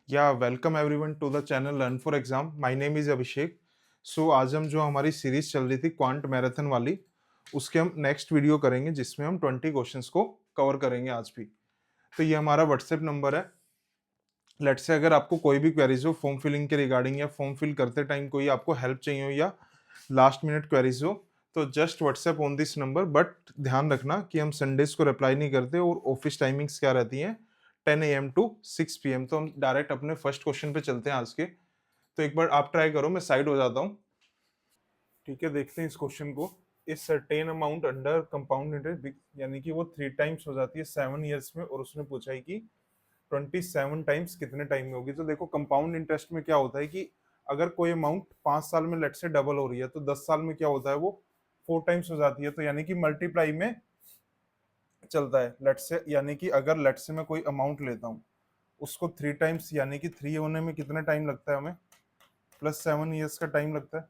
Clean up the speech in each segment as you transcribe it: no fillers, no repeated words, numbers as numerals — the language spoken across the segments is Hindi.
या welcome everyone to the channel learn for exam. My name is Abhishek. So आज हम जो हमारी सीरीज चल रही थी क्वांट मैराथन वाली, उसके हम नेक्स्ट वीडियो करेंगे जिसमें हम 20 क्वेश्चंस को कवर करेंगे आज भी। तो ये हमारा व्हाट्सएप नंबर है। लेट से अगर आपको कोई भी क्वेरीज हो फॉर्म फिलिंग के रिगार्डिंग, या फॉर्म फिल करते टाइम कोई आपको हेल्प चाहिए हो, या लास्ट मिनट क्वेरीज हो, तो just WhatsApp on this number. But ध्यान रखना कि हम संडेज को रिप्लाई नहीं करते, और ऑफिस टाइमिंग्स क्या रहती हैं, 10 AM टू 6 PM। तो हम डायरेक्ट अपने फर्स्ट क्वेश्चन पे चलते हैं आज के। तो एक बार आप ट्राई करो, मैं साइड हो जाता हूँ। ठीक है, देखते हैं इस क्वेश्चन को। इस certain amount under compound interest, यानी कि वो 3 टाइम्स हो जाती है 7 ईयर्स में, और उसने पूछा है कि 27 टाइम्स कितने टाइम में होगी। तो देखो, कंपाउंड इंटरेस्ट में क्या होता है कि अगर कोई अमाउंट 5 साल में लेट से डबल हो रही है, तो 10 साल में क्या होता है, वो 4 टाइम्स हो जाती है। तो यानी कि मल्टीप्लाई में चलता है लेट से। यानी कि अगर लेट से मैं कोई अमाउंट लेता हूँ, उसको 3 टाइम्स, यानी कि 3 होने में कितना टाइम लगता है हमें, प्लस 7 ईयर्स का टाइम लगता है।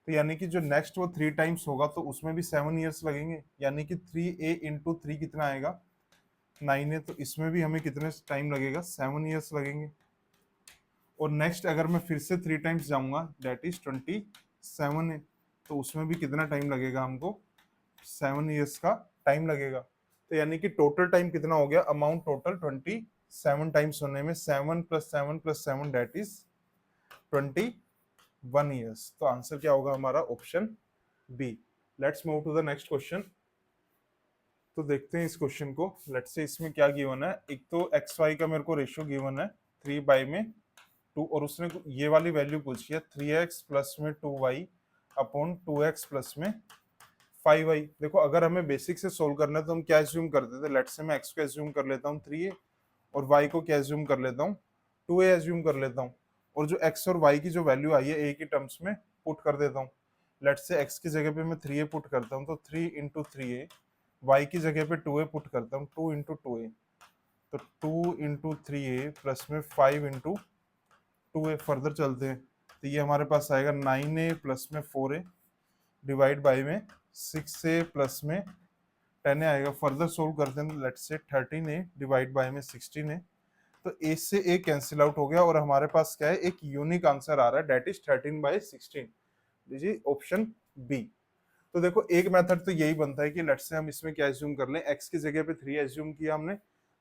तो यानी कि जो नेक्स्ट वो 3 टाइम्स होगा, तो उसमें भी 7 ईयर्स लगेंगे। यानी कि 3a इंटू 3 कितना आएगा, 9 है। तो इसमें भी हमें कितने टाइम लगेगा, 7 ईयर्स लगेंगे। और नेक्स्ट अगर मैं फिर से 3 टाइम्स जाऊंगा, डेट इज 27 है, तो उसमें भी कितना टाइम लगेगा हमको, 7 ईयर्स का टाइम लगेगा। तो यानी कि टोटल टाइम कितना हो गया, अमाउंट टोटल 27 टाइम्स होने में 7 + 7 + 7, डेट इज 21 ईयर्स। तो आंसर क्या होगा हमारा, option B. Let's move to the next question. तो देखते हैं इस क्वेश्चन को। लेट्स से इसमें क्या गिवन है, एक तो एक्स वाई का मेरे को रेशियो गिवन है 3/2, और उसने ये वाली वैल्यू पूछी है 3x प्लस में 2y अपॉन 2x प्लस में 5y। देखो, अगर हमें बेसिक से सोल्व करना है तो हम क्या एज्यूम करते थे, लेट्स से मैं x को एज्यूम कर लेता हूँ 3a, और y को क्या एज्यूम कर लेता हूँ, 2a एज्यूम कर लेता हूँ। और जो x और y की जो वैल्यू आई है a की टर्म्स में पुट कर देता हूँ। लेट्स से x की जगह पे मैं 3a पुट करता हूँ, तो 3 × 3a, y की जगह पे 2a पुट करता हूँ, 2 × 2a, तो 2 × 3a प्लस में 5 × 2a। फर्दर चलते हैं, तो ये हमारे पास आएगा 9a प्लस में 4a डिवाइड बाई में 6a प्लस में 10a आएगा। फर्दर सोल्व करते हैं, let's say 13a divide by में 16a। तो a से a कैंसिल आउट हो गया, और हमारे पास क्या है, एक यूनिक आंसर आ रहा है, डेट इज 13/16। लीजिए ऑप्शन बी। तो देखो, एक मेथड तो यही बनता है कि लेट्स से हम इसमें क्या एज्यूम कर लें, x की जगह पे 3 एज्यूम किया हमने,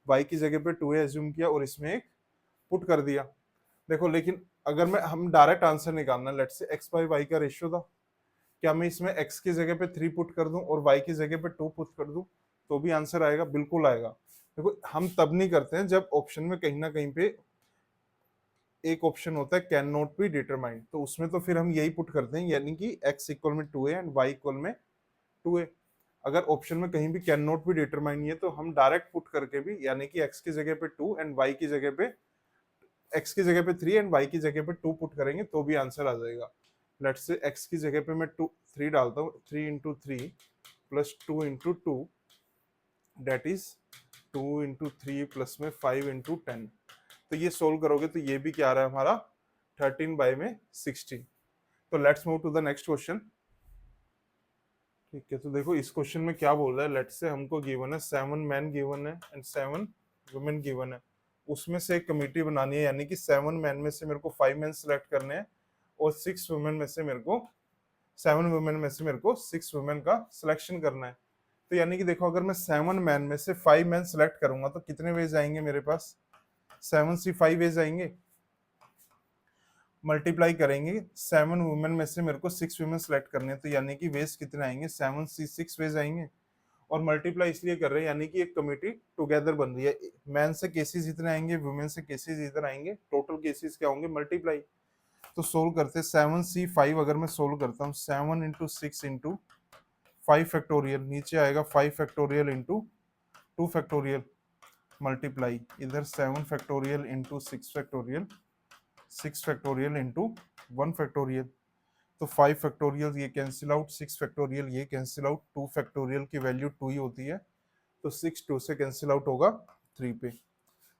y की जगह पे 2 एज्यूम किया, और इसमें एक पुट कर दिया। देखो, लेकिन अगर मैं हम डायरेक्ट आंसर निकालना, let's say x by y का रेशियो था, क्या मैं इसमें x की जगह पे 3 पुट कर दूं और y की जगह पे 2 पुट कर दूं, तो भी आंसर आएगा, बिल्कुल आएगा। देखो, हम तब नहीं करते हैं जब ऑप्शन में कहीं ना कहीं पे एक ऑप्शन होता है कैन नॉट बी डिटरमाइंड, तो उसमें तो फिर हम यही पुट करते हैं, यानी कि x इक्वल में 2a एंड y इक्वल में 2a। अगर ऑप्शन में कहीं भी कैन नॉट बी डिटरमाइंड नहीं है, तो हम डायरेक्ट पुट करके भी, यानी कि x की जगह पे 2 एंड y की जगह पे, x की जगह पे 3 एंड y की जगह पे 2 पुट करेंगे, तो भी आंसर आ जाएगा। लेट्स से x की जगह पे मैं 3 डालता हूँ, 3 × 3 प्लस 2 × 2, डेट इज 2 × 3 प्लस में 5 × 10। तो ये सोल्व करोगे तो ये भी क्या आ रहा है हमारा, 13/16। तो let's move to the next question. ठीक है, तो देखो इस क्वेश्चन में क्या बोल रहा है, लेट्स से हमको गिवन है 7 मैन गिवन है एंड 7 वुमेन गिवन है। उसमें से एक कमेटी बनानी है, यानी कि 7 मैन में से मेरे को 5 मैन सिलेक्ट करने हैं, और 6 वुमेन में से मेरे को 7 वुमेन में से मेरे को 6 वुमेन का सिलेक्शन करना है। तो यानी कि देखो, अगर मैं 7 मैन में से 5 मैन सिलेक्ट करूंगा, तो कितने वेज आएंगे मेरे पास, 7 से 5 वेज आएंगे। मल्टीप्लाई करेंगे, 7 वुमेन में से मेरे को 6 वुमेन सेलेक्ट करने हैं, तो यानी कि वेज कितने आएंगे, 7 से 6 वेज आएंगे। और मल्टीप्लाई इसलिए कर रहे हैं, यानी कि एक कमेटी टुगेदर बन रही है। मैन से केसेस इतने आएंगे, वुमेन से केसेस इतने आएंगे, टोटल केसेस क्या होंगे, मल्टीप्लाई। तो सोल्व करते हैं, 7c5 अगर मैं सोल्व करता हूँ, 7 × 6 × 5 फैक्टोरियल, नीचे आएगा 5 फैक्टोरियल इंटू 2 फैक्टोरियल, मल्टीप्लाई इधर 7 factorial into 6 factorial, 6 factorial into 1 factorial. तो 5 फैक्टोरियल ये कैंसिल आउट, 6 फैक्टोरियल ये कैंसिल आउट, 2 फैक्टोरियल की वैल्यू 2 ही होती है, तो 6 2 से कैंसिल आउट होगा 3 पे।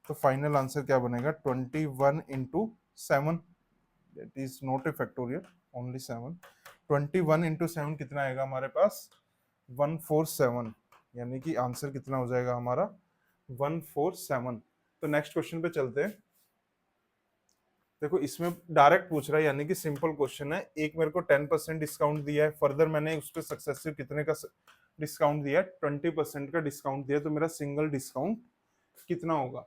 तो फाइनल आंसर क्या बनेगा, 21 × 7, that is not a factorial, only 7। 21 × 7 कितना आएगा हमारे पास, 147। यानी कि आंसर कितना हो जाएगा हमारा, 147। तो नेक्स्ट क्वेश्चन पे चलते हैं। देखो इसमें डायरेक्ट पूछ रहा है, यानी कि सिंपल क्वेश्चन है। एक मेरे को 10% डिस्काउंट दिया है, फर्दर मैंने उस पर सक्सेसिव कितने का डिस्काउंट दिया है, 20% का डिस्काउंट दिया है, तो मेरा सिंगल डिस्काउंट कितना होगा।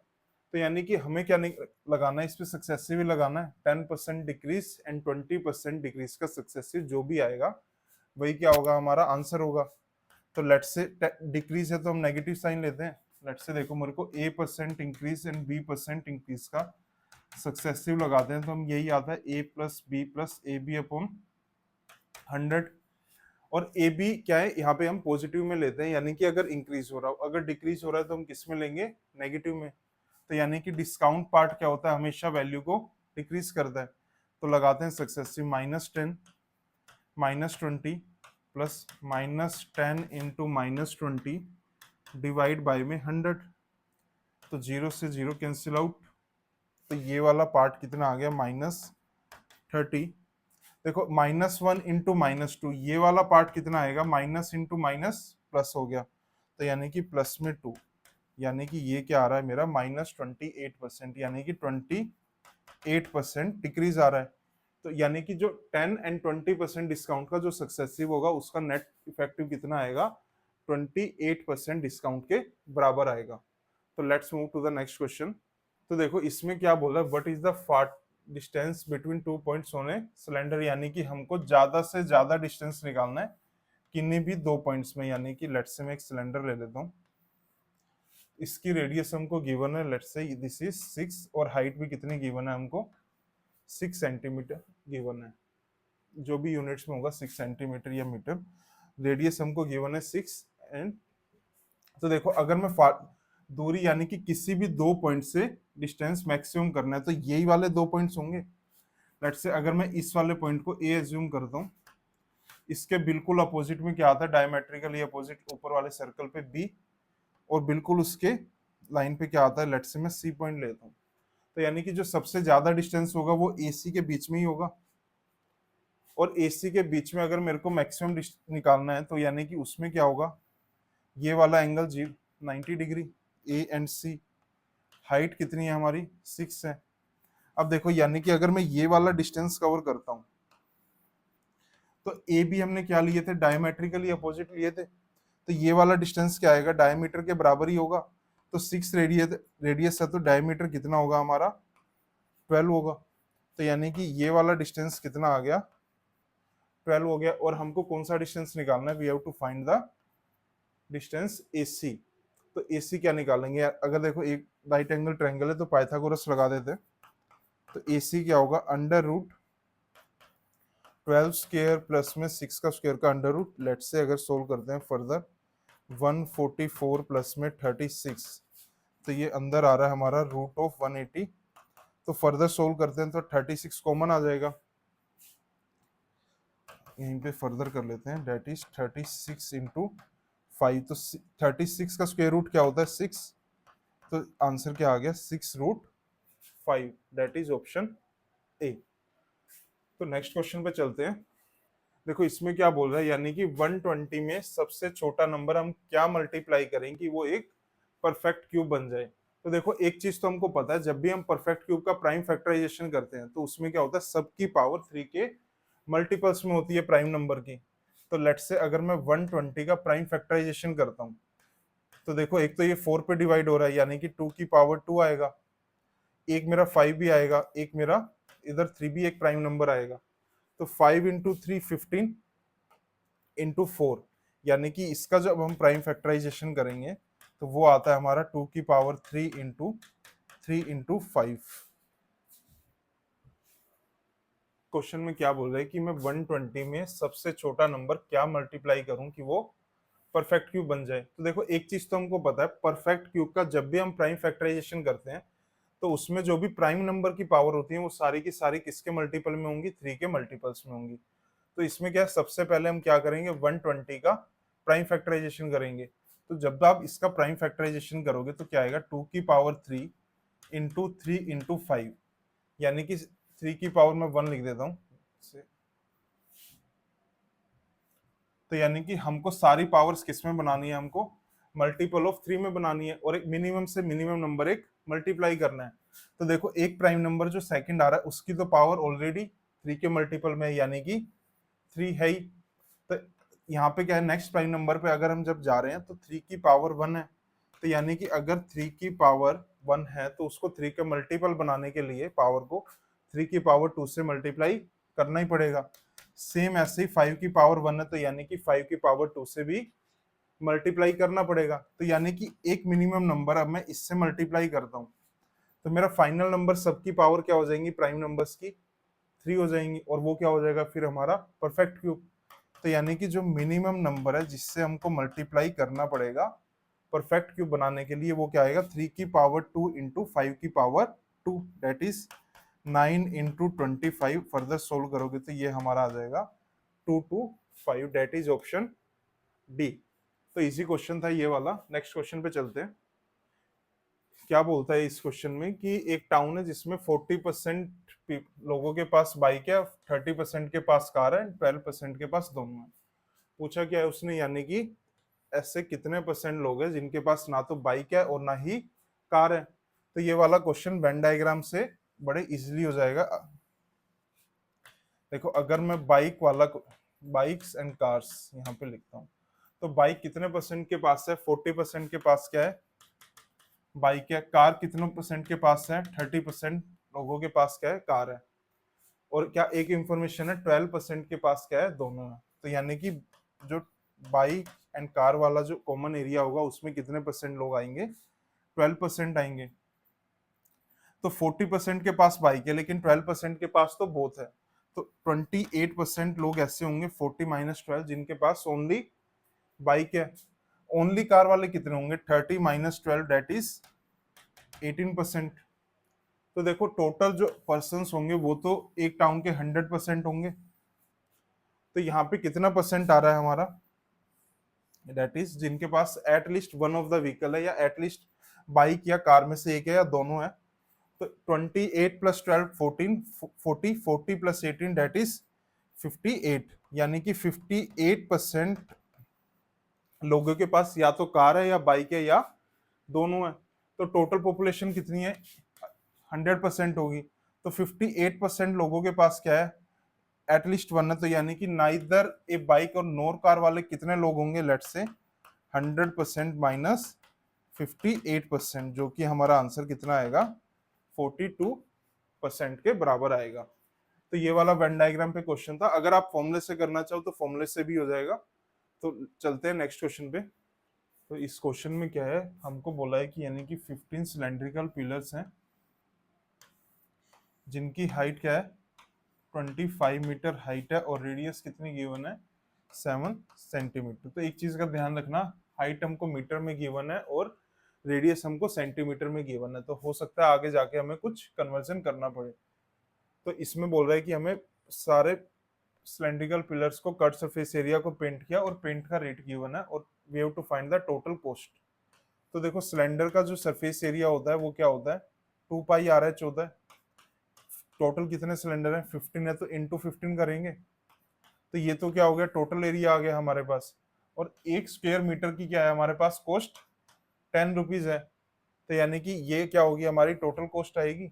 तो यानी कि हमें क्या लगाना है, इस पे सक्सेसिव ही लगाना है। 10% डिक्रीज एंड 20% डिक्रीज का सक्सेसिव जो भी आएगा वही क्या होगा, हमारा आंसर होगा। तो लेट से डिक्रीज है तो हम नेगेटिव साइन लेते हैं। लेट से देखो मेरे को A% increase and B% increase का सक्सेसिव लगाते हैं, तो हम यही आता है A+B+AB अपॉन 100। और ए बी क्या है, यहाँ पे हम पॉजिटिव में लेते हैं, यानी कि अगर इंक्रीज हो रहा हो। अगर डिक्रीज हो रहा है तो हम किस में लेंगे, नेगेटिव में। तो यानी कि डिस्काउंट पार्ट क्या होता है, हमेशा वैल्यू को डिक्रीज करता है। तो लगाते हैं successive -10 -20 plus -10 into -20 divide by में 100। तो 0 से 0 कैंसिल आउट, तो ये वाला पार्ट कितना आ गया, -30। देखो -1 इंटू -2, ये वाला पार्ट कितना आएगा, माइनस इंटू माइनस प्लस हो गया, तो यानी कि प्लस में 2, यानी कि ये क्या आ रहा है मेरा -28%, यानी कि 28% डिक्रीज आ रहा है। तो यानी कि जो 10 and 20% डिस्काउंट का जो सक्सेसिव होगा उसका नेट इफेक्टिव कितना आएगा, 28% डिस्काउंट के बराबर आएगा। तो let's move to the next question. तो देखो इसमें क्या बोला, what is the fat distance between 2 points on a cylinder, यानी कि हमको ज्यादा से ज्यादा डिस्टेंस निकालना है किन्हीं भी 2 पॉइंट्स में। यानी कि लेट्स से मैं एक सिलेंडर ले लेता हूँ, इसकी रेडियस हमको गिवन है, लेट्स से दिस इज 6, और हाइट भी कितनी गिवन है हमको, 6 सेंटीमीटर गिवन है, जो भी यूनिट्स में होगा 6 सेंटीमीटर या मीटर। रेडियस हमको गिवन है 6 एंड, तो देखो अगर मैं दूरी यानी कि किसी भी 2 पॉइंट से डिस्टेंस मैक्सिमम करना है तो यही वाले 2 पॉइंट्स होंगे। लेट्स से अगर मैं इस वाले पॉइंट को ए एज्यूम करता हूँ, इसके बिल्कुल अपोजिट में क्या आता है, डायमेट्रिकली अपोजिट ऊपर वाले सर्कल पे बी, और बिल्कुल उसके लाइन पे क्या आता है, लेट्स से मैं सी पॉइंट लेता हूँ। तो यानी कि जो सबसे ज्यादा डिस्टेंस होगा वो ए सी के बीच में ही होगा, और ए सी के बीच में अगर मेरे को मैक्सिमम निकालना है तो यानी कि उसमें क्या होगा, ये वाला angle 90 degree, A and C. Height कितनी है हमारी, 6 है। अब देखो यानी कि अगर मैं ये वाला डिस्टेंस कवर करता हूं, तो ए बी हमने क्या लिए थे, डायमेट्रिकली अपोजिट लिए थे, तो ये वाला डिस्टेंस क्या आएगा, डायमीटर के बराबर ही होगा। तो 6 रेडियस है, तो डायमीटर कितना होगा हमारा, 12 होगा। तो यानी कि ये वाला डिस्टेंस कितना आ गया, 12 हो गया। और हमको कौन सा डिस्टेंस निकालना है, we have to find the distance A C. तो ए सी क्या निकालेंगे यार, अगर देखो एक राइट एंगल ट्रायंगल है तो पाइथागोरस लगा देते। तो ए सी क्या होगा, √12 स्क्वायर प्लस में 6 का स्क्वायर का अंडर रूट। लेट से अगर सोल्व करते हैं फर्दर, 144 प्लस में 36, तो ये अंदर आ रहा है हमारा √180। तो फर्दर सोल्व करते हैं तो 36 कॉमन आ जाएगा, यहीं पे फर्दर कर लेते हैं, डेट इज 36 इंटू 5। तो 36 का स्क्वायर रूट क्या होता है, 6। तो आंसर क्या आ गया, 6√5, डेट इज ऑप्शन ए। तो नेक्स्ट क्वेश्चन पे चलते हैं। देखो इसमें क्या बोल रहा है, यानी कि 120 में सबसे छोटा नंबर हम क्या मल्टीप्लाई करें कि वो एक परफेक्ट क्यूब बन जाए। तो देखो एक चीज तो हमको पता है, जब भी हम परफेक्ट क्यूब का प्राइम फैक्टराइजेशन करते हैं तो उसमें क्या होता है, सबकी पावर 3 के मल्टीपल्स में होती है प्राइम नंबर की। तो लेट्स से अगर मैं 120 का प्राइम फैक्टराइजेशन करता हूँ, तो देखो एक तो ये 4 पे डिवाइड हो रहा है, यानी कि 2 की पावर 2 आएगा, एक मेरा 5 भी आएगा, एक मेरा इधर 3 भी एक प्राइम नंबर आएगा। तो 5 इंटू 3 15 इंटू 4, यानी कि इसका जब हम प्राइम फैक्टराइजेशन करेंगे तो वो आता है हमारा 2 की पावर 3 इंटू 5। क्वेश्चन में क्या बोल रहे हैं कि मैं 120 में सबसे छोटा नंबर क्या मल्टीप्लाई करूं कि वो परफेक्ट क्यूब बन जाए। तो देखो एक चीज तो हमको पता है, परफेक्ट क्यूब का जब भी हम प्राइम फैक्टराइजेशन करते हैं तो उसमें जो भी प्राइम नंबर की पावर होती है वो सारी की सारी किसके मल्टीपल में होंगी, 3 के मल्टीपल्स में होंगी। तो इसमें क्या है, सबसे पहले हम क्या करेंगे, 120 का प्राइम फैक्टराइजेशन करेंगे। तो जब आप इसका प्राइम फैक्टराइजेशन करोगे तो क्या आएगा, 2 की पावर 3 इंटू 3 इंटू 5, यानी कि 3 की पावर में 1 लिख देता हूँ। तो यानी कि हमको सारी पावर्स किस में बनानी है, हमको मल्टीपल ऑफ 3 में बनानी है, और एक मिनिमम से मिनिमम नंबर एक मल्टीप्लाई करना है। तो देखो एक प्राइम नंबर जो सेकंड आ रहा है उसकी तो पावर ऑलरेडी 3 के मल्टीपल में है, यानी कि 3 है ही। तो यहाँ पे क्या है, नेक्स्ट प्राइम नंबर पे अगर हम जब जा रहे हैं तो 3 की पावर 1 है, तो यानी कि अगर 3 की पावर 1 है तो उसको 3 के मल्टीपल बनाने के लिए पावर को 3 की पावर 2 से मल्टीप्लाई करना ही पड़ेगा। सेम ऐसे ही 5 की पावर 1 है, तो यानी कि 5 की पावर 2 से भी मल्टीप्लाई करना पड़ेगा। तो यानी कि एक मिनिमम नंबर अब मैं इससे मल्टीप्लाई करता हूँ, तो मेरा फाइनल नंबर सबकी पावर क्या हो जाएंगी, प्राइम नंबर्स की 3 हो जाएंगी, और वो क्या हो जाएगा फिर हमारा परफेक्ट क्यूब। तो यानी कि जो मिनिमम नंबर है जिससे हमको मल्टीप्लाई करना पड़ेगा परफेक्ट क्यूब बनाने के लिए, वो क्या आएगा, 3 की पावर 2 इंटू 5 की power 2, that is 9 into 25। Further solve करोगे तो ये हमारा आ जाएगा 2 to 5, that is option D. तो इजी क्वेश्चन था ये वाला। नेक्स्ट क्वेश्चन पे चलते हैं। क्या बोलता है इस क्वेश्चन में कि एक टाउन है जिसमें 40% लोगों के पास बाइक है, 30% के पास कार है, 12% के पास दोनों है। पूछा क्या है उसने, यानी कि ऐसे कितने परसेंट लोग हैं जिनके पास ना तो बाइक है और ना ही कार है। तो ये वाला क्वेश्चन वेन डायग्राम से बड़े इजीली हो जाएगा। देखो अगर मैं बाइक वाला बाइक्स एंड कार्स यहाँ पे लिखता हूँ, तो बाइक कितने परसेंट के पास है, 40% के पास क्या है, बाइक है। कार कितने परसेंट के पास है, 30% लोगों के पास क्या है, कार है। और क्या एक इंफॉर्मेशन है, 12% के पास क्या है, दोनों है। तो यानी कि जो बाइक एंड कार वाला जो कॉमन एरिया होगा उसमें कितने परसेंट लोग आएंगे, 12% आएंगे। तो 40% के पास बाइक है लेकिन 12% के पास तो बोथ है, तो 28% लोग ऐसे होंगे 40 - 12 जिनके पास ओनली बाइक है। ओनली कार वाले कितने होंगे, 30 - 12 दैट इज 18%। तो देखो टोटल जो पर्सन होंगे वो तो एक टाउन के 100% होंगे। तो यहाँ पे कितना परसेंट आ रहा है हमारा, दैट इज जिनके पास at least one of the vehicle है, या एटलीस्ट बाइक या कार में से एक है या दोनों है। तो 28 + 12 14, 40, 40 + 18 दैट इज 58, यानी कि 58% लोगों के पास या तो कार है या बाइक है या दोनों है। तो टोटल पॉपुलेशन कितनी है, 100% होगी। तो 58% लोगों के पास क्या है, एटलीस्ट वन है। तो यानी कि नाइदर ए बाइक और नोर कार वाले कितने लोग होंगे, लेट्स से 100% माइनस 58%, जो कि हमारा आंसर कितना आएगा, 42% के बराबर आएगा। तो ये वाला वेन डायग्राम पे क्वेश्चन था। अगर आप फॉर्मूले से करना चाहो तो फॉर्मूले से भी हो जाएगा। तो चलते हैं नेक्स्ट क्वेश्चन पे। तो इस क्वेश्चन में क्या है, हमको बोला है कि यानी कि 15 सिलेंड्रिकल पिलर्स हैं जिनकी हाइट क्या है, 25 मीटर हाइट है, और रेडियस कितनी गिवन है, 7 सेंटीमीटर। तो एक चीज का ध्यान रखना, हाइट हमको मीटर में गिवन है और रेडियस हमको सेंटीमीटर में गिवन है। तो हो सकता है आगे जाके हमें कुछ कन्वर्जन करना पड़े। तो इसमें बोल रहा है कि हमें सारे सिलेंड्रिकल पिलर्स को कट सरफेस एरिया को पेंट किया और पेंट का रेट गिवन है, और we have to find the total cost. तो देखो सिलेंडर का जो सरफेस एरिया होता है वो क्या होता है, 2πr/h होता है। टोटल कितने सिलेंडर है, 15 है, तो इंटू 15 करेंगे। तो ये तो क्या हो गया, टोटल एरिया आ गया हमारे पास। और 1 स्क्वायर मीटर की क्या है हमारे पास कॉस्ट, 10 रुपीज है। तो यानी कि ये क्या होगी, हमारी टोटल कॉस्ट आएगी।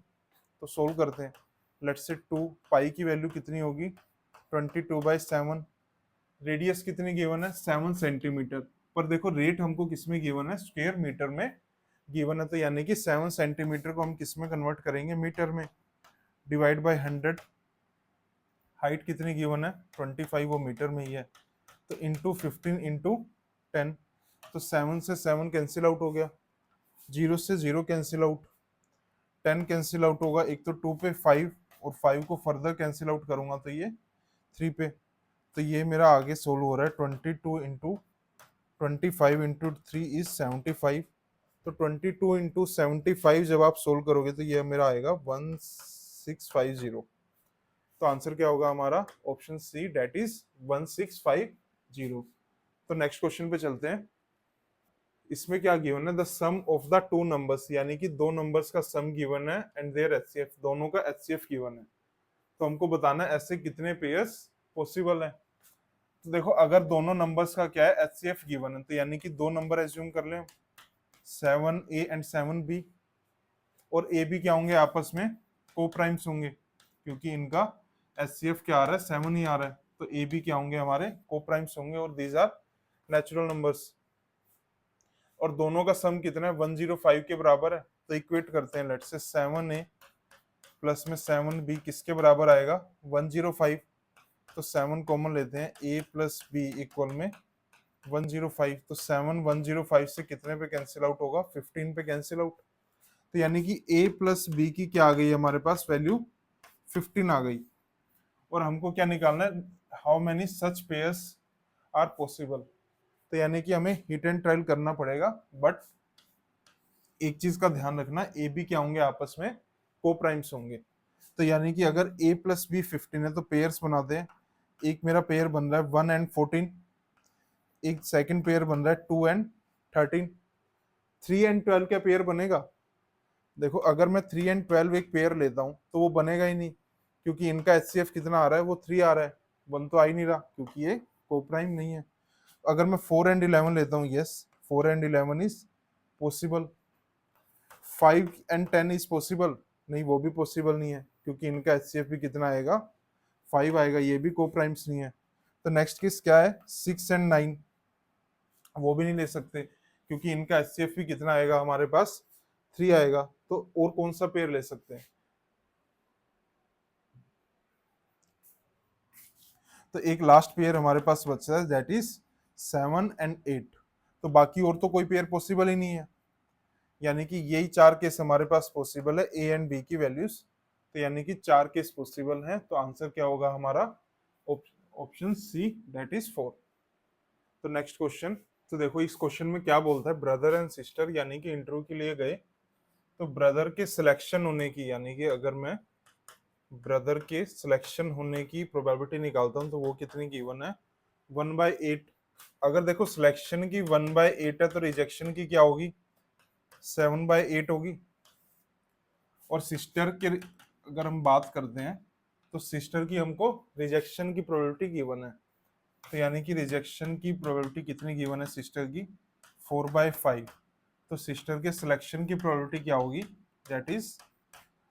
तो सोल्व करते हैं। लेट्स से 2 पाई की वैल्यू कितनी होगी, 22/7। रेडियस कितनी गिवन है, 7 सेंटीमीटर। पर देखो रेट हमको किसमें गिवन है, स्क्वायर मीटर में गिवन है। तो यानी कि 7 सेंटीमीटर को हम किस में कन्वर्ट करेंगे, मीटर में, डिवाइड बाय 100। हाइट कितनी गिवन है, 25, वो मीटर में ही है। तो इंटू 15 इंटू 10। तो 7 से 7 कैंसिल आउट हो गया, 0 से 0 कैंसिल आउट, 10 कैंसिल आउट होगा। एक तो 2 पे 5, और 5 को फर्दर कैंसिल आउट करूंगा तो ये 3 पे। तो ये मेरा आगे सोल्व हो रहा है, 22 इंटू 25 इंटू 3 इज 75। तो 22 इंटू 75 जब आप सोल्व करोगे तो ये मेरा आएगा 1650। तो आंसर क्या होगा हमारा, ऑप्शन सी, डेट इज 1650। तो नेक्स्ट क्वेश्चन पे चलते हैं। इसमें क्या गिवन है, the sum of the two numbers, यानी कि दो नंबर्स का सम गिवन है, एंड देयर एचसीएफ, दोनों का एचसीएफ गिवन है। तो हमको बताना है ऐसे कितने पेयर्स पॉसिबल है। तो देखो अगर दोनों नंबर्स का क्या है, एचसीएफ गिवन है, तो यानी कि दो नंबर एज्यूम कर लें, 7A एंड 7B। और ए बी क्या होंगे आपस में, को प्राइम्स होंगे, क्योंकि इनका एचसीएफ क्या आ रहा है, 7 ही आ रहा है, तो ए बी क्या होंगे हमारे को प्राइम्स होंगे, और दीज आर नेचुरल नंबर्स। और दोनों का सम कितना है, 105 के बराबर है, तो इक्वेट करते हैं, लेट्स से 7a प्लस में 7b किसके बराबर आएगा, 105। तो 7 कॉमन लेते हैं, a प्लस बी इक्वल में 105, तो 7 105 से कितने पे कैंसिल आउट होगा, 15 पे कैंसिल आउट। तो यानी कि a प्लस बी की क्या आ गई हमारे पास वैल्यू, 15 आ गई। और हमको क्या निकालना है, how many such pairs are possible. तो यानी कि हमें हिट एंड ट्रायल करना पड़ेगा, बट एक चीज का ध्यान रखना, ए बी क्या होंगे आपस में, को प्राइम्स होंगे। तो यानी कि अगर a प्लस बी 15 है तो पेयर्स बनाते हैं, एक मेरा पेयर बन रहा है 1 एंड 14, एक सेकंड पेयर बन रहा है 2 एंड 13, 3 एंड 12 क्या पेयर बनेगा, देखो अगर मैं 3 एंड 12 एक पेयर लेता हूं तो वो बनेगा ही नहीं, क्योंकि इनका एचसीएफ कितना आ रहा है, वो 3 आ रहा है, 1 तो आ ही नहीं रहा, क्योंकि ये कोप्राइम नहीं है। अगर मैं 4 एंड 11 लेता हूँ, yes 4 and 11 is possible. 5 and 10 is possible, नहीं वो भी पॉसिबल नहीं है, क्योंकि इनका एचसीएफ भी कितना आएगा, 5 आएगा, ये भी कोप्राइम्स नहीं है। तो नेक्स्ट केस क्या है, 6 एंड 9, वो भी नहीं ले सकते, क्योंकि इनका एचसीएफ भी कितना आएगा हमारे पास, 3 आएगा। तो और कौन सा पेयर ले सकते हैं, तो एक लास्ट पेयर हमारे पास बचा है, दैट इज 7 एंड 8। तो बाकी और तो कोई पेयर पॉसिबल ही नहीं है, यानी कि यही 4 केस हमारे पास पॉसिबल है, ए एंड बी की वैल्यूज। तो यानी कि 4 केस पॉसिबल हैं, तो आंसर क्या होगा हमारा, ऑप्शन सी, दैट इज 4। तो नेक्स्ट क्वेश्चन, तो देखो इस क्वेश्चन में क्या बोलता है, ब्रदर एंड सिस्टर यानी कि इंटरव्यू के लिए गए, तो ब्रदर के सिलेक्शन होने की, यानी कि अगर मैं ब्रदर के सिलेक्शन होने की प्रोबेबिलिटी निकालता हूं तो वो कितनी गिवन है, 1/8। अगर देखो सिलेक्शन की 1/8 है तो रिजेक्शन की क्या होगी, 7/8 होगी। और सिस्टर के अगर हम बात करते हैं तो सिस्टर की हमको रिजेक्शन की प्रोबेबिलिटी गिवन है, तो यानी कि रिजेक्शन की प्रोबेबिलिटी कितनी गिवन है सिस्टर की, 4/5। तो सिस्टर के सिलेक्शन की प्रोबेबिलिटी क्या होगी, दैट इज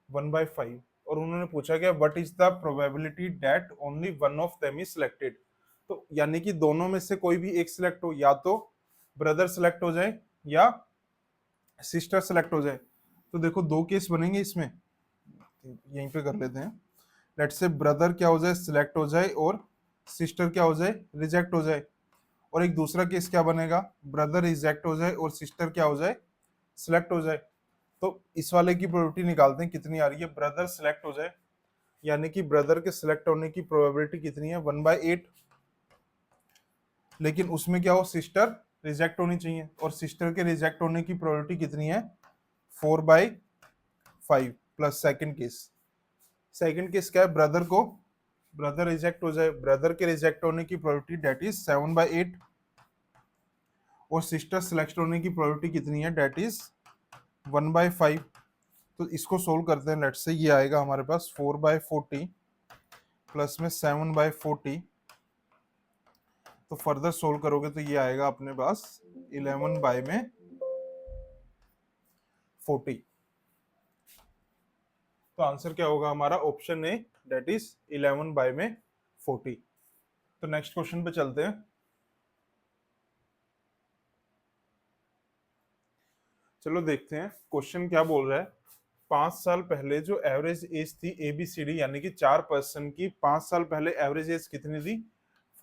1/5। और उन्होंने पूछा क्या, what is the probability that only one of them is selected. तो यानी कि दोनों में से कोई भी एक सिलेक्ट हो, या तो ब्रदर सिलेक्ट हो जाए या सिस्टर सेलेक्ट हो जाए। तो देखो दो केस बनेंगे इसमें, यहीं पे कर लेते हैं, लेट्स से ब्रदर क्या हो जाए, सिलेक्ट हो जाए, और सिस्टर क्या हो जाए, रिजेक्ट हो जाए। और एक दूसरा केस क्या बनेगा, ब्रदर रिजेक्ट हो जाए और सिस्टर क्या हो जाए, सिलेक्ट हो जाए। तो इस वाले की प्रोबेबिलिटी निकालते हैं, कितनी आ रही है, ब्रदर सिलेक्ट हो जाए, यानी कि ब्रदर के सिलेक्ट होने की प्रोबेबिलिटी कितनी है, 1/8। लेकिन उसमें क्या हो, सिस्टर रिजेक्ट होनी चाहिए, और सिस्टर के रिजेक्ट होने की प्रोबेबिलिटी कितनी है, 4/5 plus second case. Second case क्या है, ब्रदर रिजेक्ट हो जाए, ब्रदर के रिजेक्ट होने की प्रोबेबिलिटी डेट इज 7/8, और सिस्टर सिलेक्ट होने की प्रोबेबिलिटी कितनी है, डेट इज 1/5। तो इसको सोल्व करते हैं, लेट्स से ये आएगा हमारे पास 4/40 प्लस में 7/40। तो फर्दर सोल्व करोगे तो ये आएगा अपने पास 11 में 40। तो आंसर क्या होगा हमारा, ऑप्शन ए, डेट इज 11 में 40। तो नेक्स्ट क्वेश्चन पे चलते हैं। चलो देखते हैं क्वेश्चन क्या बोल रहा है। 5 साल पहले जो एवरेज एज थी ABCD यानी कि 4 पर्सन की, 5 साल पहले एवरेज एज कितनी थी,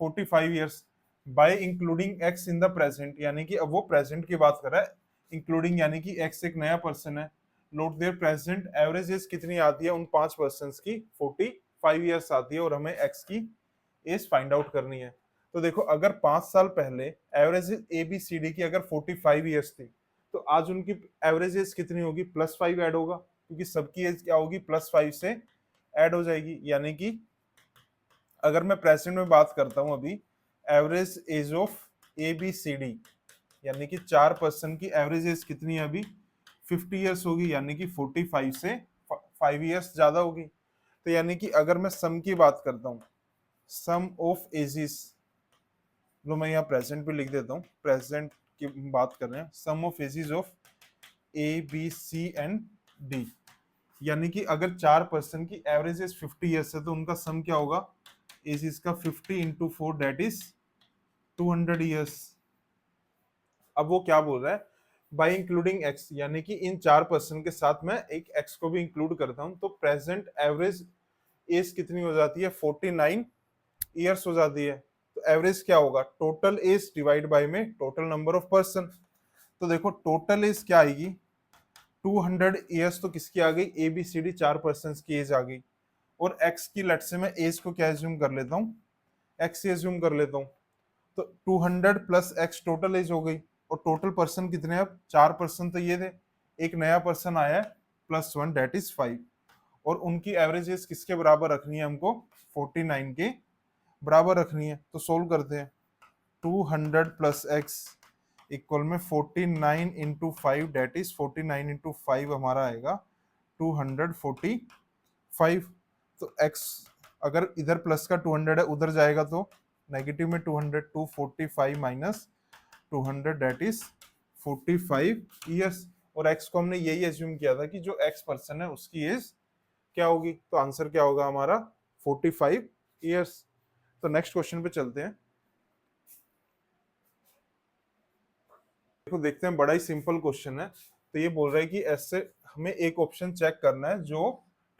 45 years, bye including x in the present, यानी कि अब वो प्रेजेंट की बात कर रहा है, इंक्लूडिंग यानी कि एक्स एक नया पर्सन है। Note there present average age कितनी आती है उन 5 पर्सन की, 45 ईयर्स आती है, और हमें एक्स की एज फाइंड आउट करनी है। तो देखो अगर 5 साल पहले एवरेज ABCD की अगर 45 ईयर्स थी, तो आज उनकी एवरेज एज कितनी होगी, +5 ऐड होगा, क्योंकि सबकी एज क्या होगी, +5 से ऐड हो जाएगी। यानी कि अगर मैं प्रेजेंट में बात करता हूं अभी, एवरेज एज ऑफ ABCD यानी कि 4 पर्सन की एवरेज एज कितनी है अभी, 50 ईयर्स होगी, यानी कि 45 से 5 ईयर्स ज्यादा होगी। तो यानी कि अगर मैं सम की बात करता हूँ, सम ऑफ एजेस, लो मैं यहाँ प्रेजेंट पे लिख देता हूँ, प्रेजेंट की बात कर रहे हैं, sum of ages of A B C and D, यानी कि अगर 4 पर्सन की एवरेज एज 50 ईयर्स है तो उनका सम क्या होगा, एज इसका 50 इंटू 4 दैट इज 200 ईयर्स। अब वो क्या बोल रहा है, बाय इंक्लूडिंग एक्स, यानी कि इन 4 पर्सन के साथ मैं एक एक्स को भी इंक्लूड करता हूं तो प्रेजेंट एवरेज एज कितनी हो जाती है, 49 ईयर्स हो जाती है। तो एवरेज क्या होगा, टोटल एज डिवाइड बाय में टोटल नंबर ऑफ पर्सन। तो देखो टोटल एज क्या आएगी, 200 ईयर्स तो किसकी आ गई, A B C D 4 person की एज आ गई। और एक्स की लेट से मैं एज को क्या एज्यूम कर लेता हूँ, एक्स एज्यूम कर लेता हूँ। तो 200 प्लस एक्स टोटल एज हो गई। और टोटल पर्सन कितने हैं, अब 4 पर्सन तो ये थे, एक नया पर्सन आया है +1 दैट इज 5। और उनकी एवरेज एज किसके बराबर रखनी है हमको, 49 के बराबर रखनी है। तो सोल्व करते हैं, 200 प्लस एक्स इक्वल में 49 इंटू 5 डेट इज 49 इंटू 5 हमारा आएगा 245। तो x अगर इधर प्लस का 200 है उधर जाएगा तो नेगेटिव में 200, 245 माइनस 200 डेट इज 45 ईयर्स। और x को हमने यही एज्यूम किया था कि जो x पर्सन है उसकी एज क्या होगी, तो आंसर क्या होगा हमारा 45 ईयर्स। तो नेक्स्ट क्वेश्चन पे चलते हैं। देखो देखते हैं, बड़ा ही सिंपल क्वेश्चन है। तो ये बोल रहा है कि ऐसे हमें एक ऑप्शन चेक करना है जो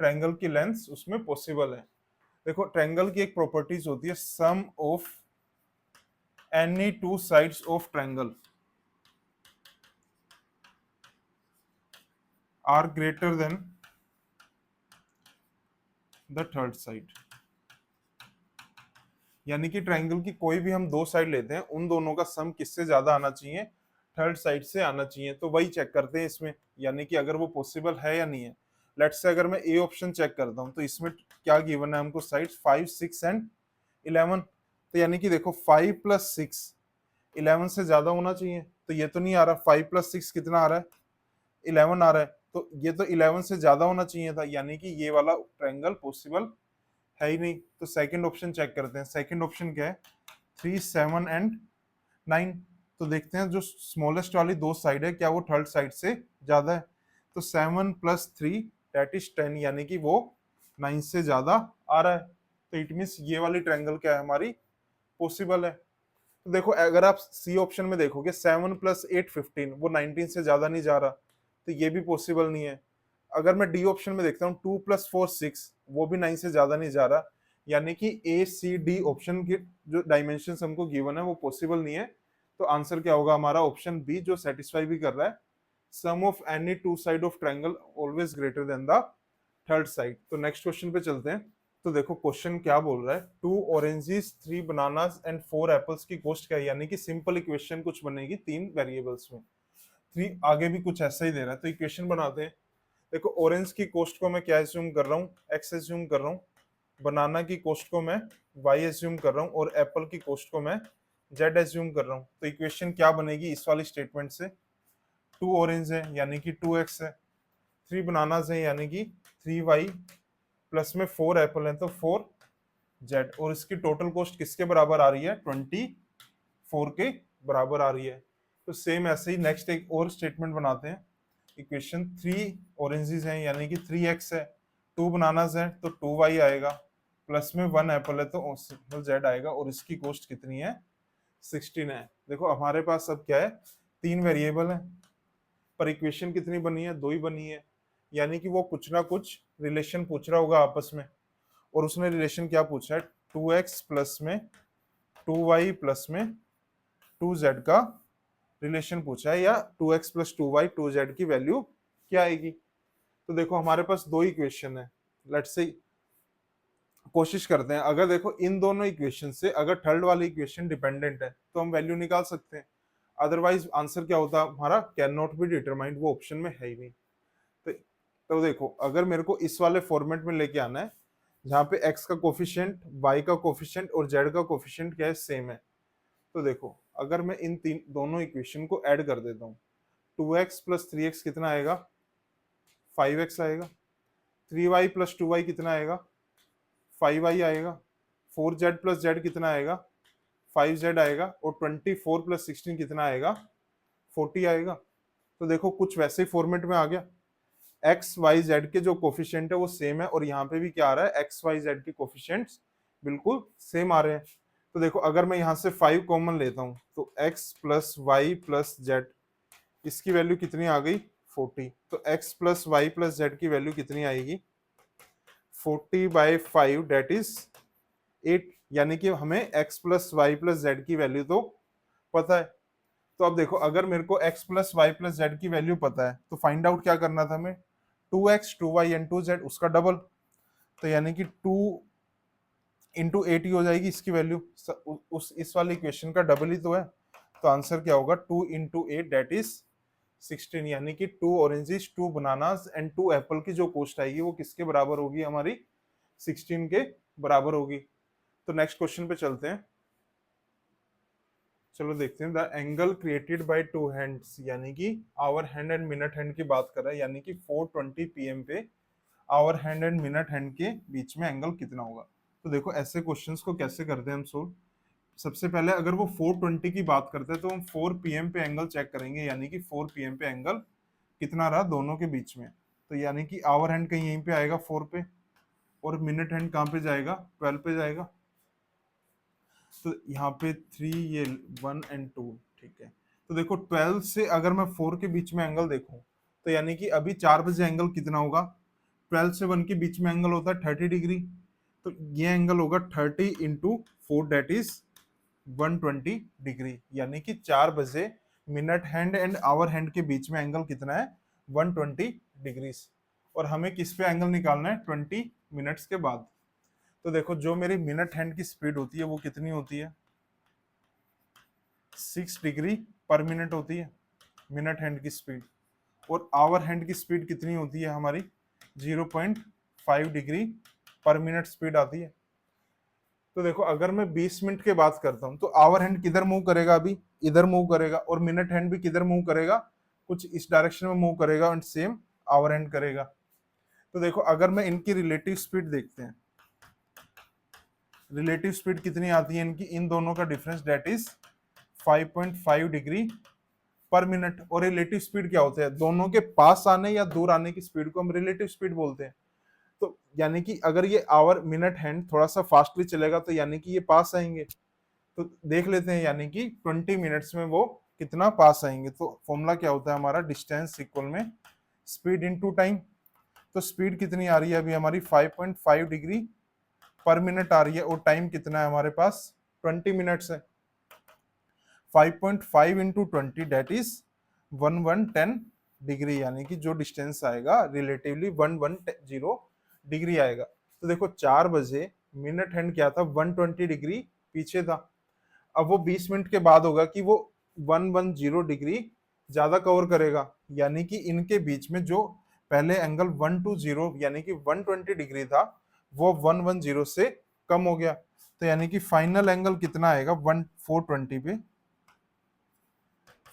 ट्रायंगल की लेंथ उसमें पॉसिबल है। देखो ट्रायंगल की एक प्रॉपर्टीज होती है, sum of any two sides of triangle are greater than the third side. यानी कि ट्रायंगल की कोई भी हम दो साइड लेते हैं, उन दोनों का सम किससे ज्यादा आना चाहिए, थर्ड साइड से आना चाहिए। तो वही चेक करते हैं इसमें, यानी कि अगर वो पॉसिबल है या नहीं है। लेट्स से अगर मैं ए ऑप्शन चेक करता हूं तो इसमें क्या गिवन है हमको, साइड्स 5, 6 एंड 11। तो यानी कि देखो 5 प्लस 6 11 से ज्यादा होना चाहिए, तो ये तो नहीं आ रहा। 5 प्लस 6 कितना आ रहा है, 11 आ रहा है। तो ये तो 11 से ज्यादा होना चाहिए था, यानी कि ये वाला ट्रायंगल पॉसिबल है ही नहीं। तो सेकंड ऑप्शन चेक करते हैं। सेकंड ऑप्शन क्या है, 3, 7 एंड 9। तो देखते हैं जो स्मॉलेस्ट वाली दो साइड है क्या वो थर्ड साइड से ज्यादा है। तो 7 प्लस 3 दैट इज 10, यानी कि वो 9 से ज्यादा आ रहा है। तो इट मीन्स ये वाली ट्रायंगल क्या है हमारी, पॉसिबल है। तो देखो अगर आप सी ऑप्शन में देखोगे 7 प्लस 8 15, वो 19 से ज्यादा नहीं जा रहा, तो ये भी पॉसिबल नहीं है। अगर मैं डी ऑप्शन में देखता हूँ 2 प्लस 4 6, वो भी 9 से ज्यादा नहीं जा रहा, यानी कि ए सी डी ऑप्शन की जो डायमेंशन हमको गिवन है वो पॉसिबल नहीं है। तो आंसर क्या होगा हमारा, ऑप्शन बी, जो सेटिस्फाई भी कर रहा है, sum of any two side of triangle always greater than the third side. तो नेक्स्ट क्वेश्चन पे चलते हैं। तो देखो क्वेश्चन क्या बोल रहा है, 2 ऑरेंजेस 3 बनानास एंड 4 एप्पल्स की कॉस्ट क्या है, यानी कि सिंपल इक्वेशन कुछ बनेगी 3 वेरिएबल्स में। 3 आगे भी कुछ ऐसा ही दे रहा है, तो इक्वेशन बनाते हैं। देखो ऑरेंज की कॉस्ट को मैं क्या एज्यूम कर रहा हूँ, एक्स एज्यूम कर रहा हूँ। बनाना की कॉस्ट को मैं वाई एज्यूम कर रहा हूँ और एप्पल की कॉस्ट को मैं जेड एज्यूम कर रहा हूँ। तो इक्वेशन क्या बनेगी इस वाली स्टेटमेंट से, 2 ऑरेंज है यानी कि 2x है, 3 बनानाज है यानी कि 3y, प्लस में 4 एप्पल है तो 4z। और इसकी टोटल कॉस्ट किसके बराबर आ रही है, 24 के बराबर आ रही है। तो सेम ऐसे ही नेक्स्ट एक और स्टेटमेंट बनाते हैं। इक्वेशन 3 ऑरेंजेस हैं यानी कि 3x है, 2 बनानाज है तो 2y आएगा, प्लस में 1 एप्पल है तो सिंपल z आएगा। और इसकी कॉस्ट कितनी है, 16 है। देखो हमारे पास अब क्या है, 3 वेरिएबल है, पर इक्वेशन कितनी बनी है, 2 ही बनी है। यानी कि वो कुछ ना कुछ रिलेशन पूछ रहा होगा आपस में। और उसने रिलेशन क्या पूछा है, 2x प्लस में 2y प्लस में 2z का रिलेशन पूछा है, या 2x प्लस 2y 2z की वैल्यू क्या आएगी। तो देखो हमारे पास दो इक्वेशन है, लेट्स से कोशिश करते हैं। अगर देखो इन दोनों इक्वेशन से अगर थर्ड वाली इक्वेशन डिपेंडेंट है तो हम वैल्यू निकाल सकते हैं, अदरवाइज आंसर क्या होता है हमारा, कैन नॉट बी डिटरमाइंड, वो ऑप्शन में है ही नहीं। तो देखो अगर मेरे को इस वाले फॉर्मेट में लेके आना है जहाँ पे x का कोफिशिएंट, y का कोफिशिएंट और z का कोफिशिएंट क्या है, सेम है। तो देखो अगर मैं इन तीन दोनों इक्वेशन को ऐड कर देता हूँ, 2x प्लस 3x कितना आएगा, 5x आएगा। 3y प्लस 2y कितना आएगा, 5y आएगा। 4z प्लस z कितना आएगा, 5z आएगा। और 24 प्लस 16 कितना आएगा, 40 आएगा। तो देखो कुछ वैसे ही फॉर्मेट में आ गया। एक्स वाई जेड के जो कोफिशिएंट है वो सेम है, और यहाँ पे भी क्या आ रहा है, एक्स वाई जेड के कोफिशिएंट्स बिल्कुल सेम आ रहे हैं। तो देखो अगर मैं यहाँ से 5 कॉमन लेता हूँ तो x plus y plus z, इसकी वैल्यू कितनी आ गई 40। तो x plus y plus z की वैल्यू कितनी आएगी 40/5 डेट इज 8। यानी कि हमें x plus y plus z की वैल्यू तो पता है। तो अब देखो अगर मेरे को x plus y plus z की वैल्यू पता है तो फाइंड आउट क्या करना था हमें, 2x 2y एंड 2z उसका डबल। तो यानी कि 2 इंटू 8 ही हो जाएगी इसकी वैल्यू, उस इस वाली इक्वेशन का डबल ही तो है। तो आंसर क्या होगा 2 इंटू 8 डेट इज 16। यानी कि 2 ऑरेंजेस 2 बनानास एंड 2 एप्पल की जो कॉस्ट आएगी वो किसके बराबर होगी, हमारी 16 के बराबर होगी। तो नेक्स्ट क्वेश्चन पे चलते हैं। चलो देखते हैं, the angle created by two hands, यानी कि hour hand and minute hand की बात कर रहा है, यानी कि 4:20 PM पे hour hand and minute hand के बीच में एंगल कितना होगा। तो देखो ऐसे क्वेश्चंस को कैसे करते हैं हम सोल्व। सबसे पहले अगर वो 4:20 की बात करते हैं तो हम 4 PM पे एंगल चेक करेंगे, यानी कि 4 PM पे एंगल कितना रहा दोनों के बीच में। तो यानी कि आवर हैंड कहीं यहीं पे आएगा 4 पे, और मिनट हैंड कहाँ पे जाएगा 12 पे जाएगा। तो यहाँ पे 3, ये 1 एंड 2, ठीक है। तो देखो 12 से अगर मैं 4 के बीच में एंगल देखूं तो यानी कि अभी 4 बजे एंगल कितना होगा, 12 से 1 के बीच में एंगल होता है 30 डिग्री। तो ये एंगल होगा 30 इंटू 4 डेट इज 120 डिग्री। यानी कि 4 बजे minute hand and hour hand के बीच में एंगल कितना है 120 डिग्री। और हमें किस पे एंगल निकालना है 20 मिनट्स के बाद। तो देखो जो मेरी मिनट हैंड की स्पीड होती है वो कितनी होती है 6 डिग्री पर मिनट होती है मिनट हैंड की स्पीड, और आवर हैंड की स्पीड कितनी होती है हमारी 0.5 डिग्री पर मिनट स्पीड आती है। तो देखो अगर मैं 20 मिनट के बात करता हूं तो आवर हैंड किधर मूव करेगा, अभी इधर मूव करेगा, और मिनट हैंड भी किधर मूव करेगा, कुछ इस डायरेक्शन में मूव करेगा, एंड सेम आवर हैंड करेगा। तो देखो अगर मैं इनकी रिलेटिव स्पीड देखते हैं, रिलेटिव स्पीड कितनी आती है इनकी, इन दोनों का difference that is 5.5 degree per minute. और रिलेटिव स्पीड क्या होता है, दोनों के पास आने या दूर आने की स्पीड को हम रिलेटिव स्पीड बोलते हैं। तो यानी कि अगर ये आवर मिनट हैंड थोड़ा सा फास्टली चलेगा तो यानी कि ये पास आएंगे। तो देख लेते हैं, यानी कि 20 मिनट्स में वो कितना पास आएंगे। तो फॉर्मूला क्या होता है हमारा, डिस्टेंस इक्वल में स्पीड इनटू टाइम। तो स्पीड कितनी आ रही है अभी हमारी 5.5 डिग्री पर मिनट आ रही है, और टाइम कितना है हमारे पास 20 मिनट्स है। 5.5 इंटू 20 डेट इज 1110 डिग्री, यानी कि जो डिस्टेंस आएगा रिलेटिवली 110 डिग्री आएगा। तो देखो 4 बजे मिनट हैंड क्या था 120 डिग्री पीछे था, अब वो 20 मिनट के बाद होगा कि वो 110 डिग्री ज्यादा कवर करेगा। यानी कि इनके बीच में जो पहले एंगल 120 यानी कि 120 डिग्री था वो 110 से कम हो गया। तो यानी कि फाइनल एंगल कितना आएगा 420 पे,